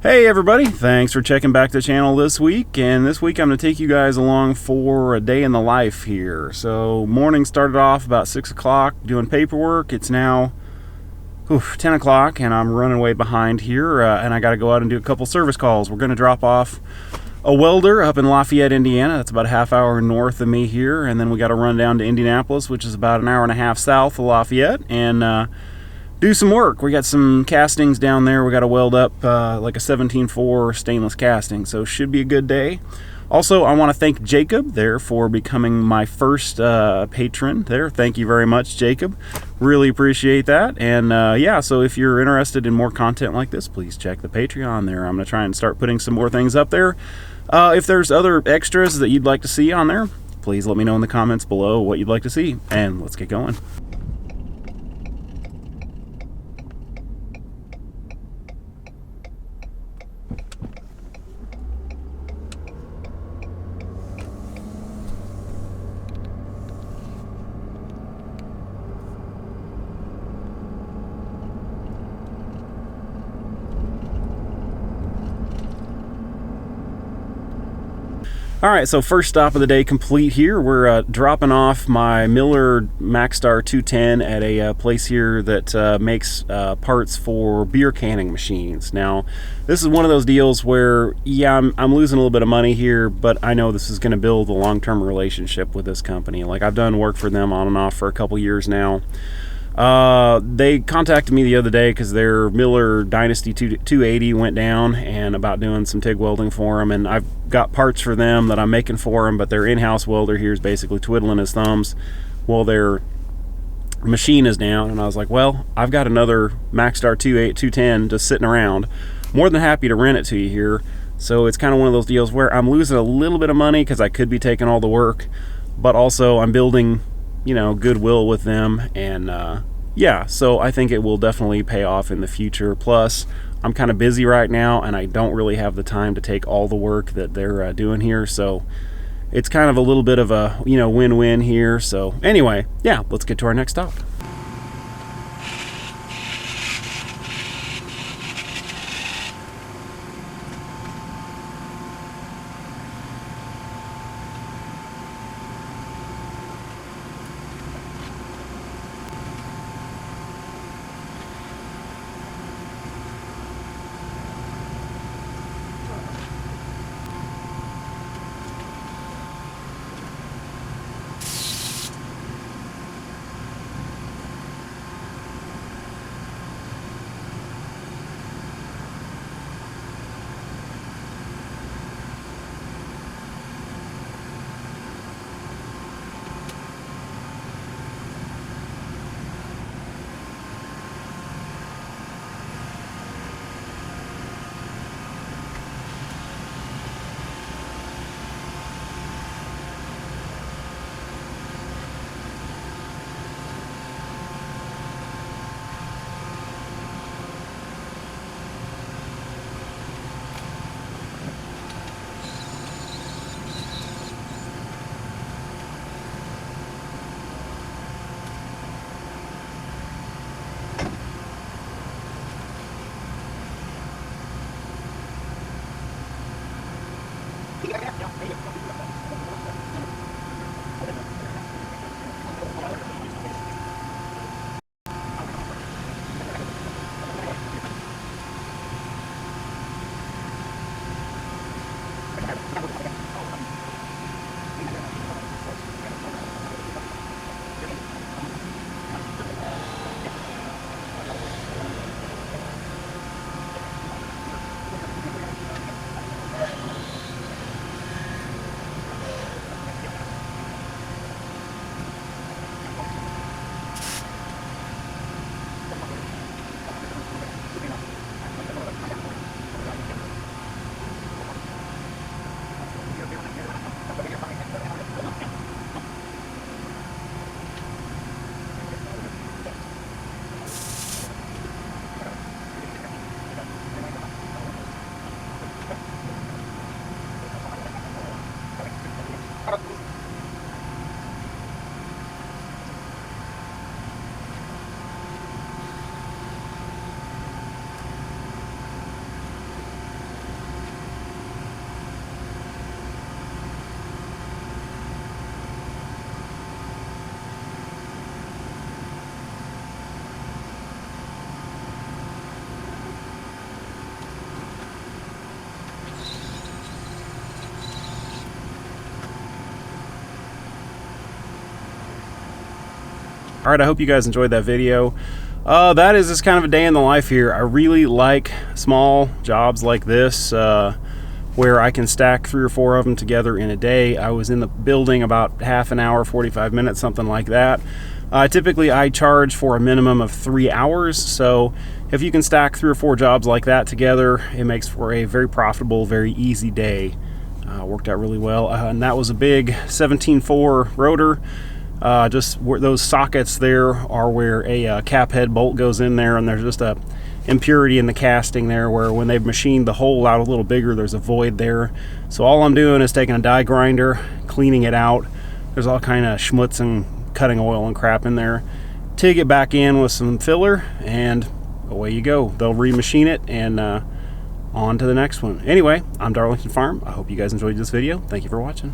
Hey everybody, thanks for checking back the channel this week, and this week I'm going to take you guys along for a day in the life here. So morning started off about 6 o'clock doing paperwork. It's now 10 o'clock and I'm running way behind here, and I got to go out and do a couple service calls. We're going to drop off a welder up in Lafayette, Indiana. That's about a half hour north of me here, and then we got to run down to Indianapolis, which is about an hour and a half south of Lafayette, and do some work. We got some castings down there. We got to weld up like a 17.4 stainless casting, so should be a good day. Also, I want to thank Jacob there for becoming my first patron there. Thank you very much, Jacob. Really appreciate that. And yeah, so if you're interested in more content like this, please check the Patreon there. I'm going to try and start putting some more things up there. If there's other extras that you'd like to see on there, please let me know in the comments below what you'd like to see. And let's get going. Alright, so first stop of the day complete here. We're dropping off my Miller Maxstar 210 at a place here that makes parts for beer canning machines. Now, this is one of those deals where, yeah, I'm losing a little bit of money here, but I know this is going to build a long-term relationship with this company. Like, I've done work for them on and off for a couple years now. They contacted me the other day because their Miller Dynasty 280 went down, and about doing some TIG welding for them, and I've got parts for them that I'm making for them, but their in-house welder here is basically twiddling his thumbs while their machine is down. And I was like, well, I've got another Maxstar 210 just sitting around, more than happy to rent it to you here. So it's kind of one of those deals where I'm losing a little bit of money because I could be taking all the work, but also I'm building, you know, goodwill with them, and yeah, so I think it will definitely pay off in the future. Plus, I'm kind of busy right now, and I don't really have the time to take all the work that they're doing here, so it's kind of a little bit of a, you know, win-win here. So anyway, yeah, let's get to our next stop. All right, I hope you guys enjoyed that video. That is just kind of a day in the life here. I really like small jobs like this, where I can stack 3 or 4 of them together in a day. I was in the building about half an hour, 45 minutes, something like that. Typically I charge for a minimum of 3 hours, so if you can stack 3 or 4 jobs like that together, it makes for a very profitable, very easy day. Worked out really well. And that was a big 17.4 rotor. Just where those sockets there are where a cap head bolt goes in there, and there's just a impurity in the casting there where when they've machined the hole out a little bigger, there's a void there. So all I'm doing is taking a die grinder, cleaning it out. There's all kind of schmutz and cutting oil and crap in there. TIG it back in with some filler, and away you go. They'll remachine it, and on to the next one. Anyway, I'm Darlington Farm. I hope you guys enjoyed this video. Thank you for watching.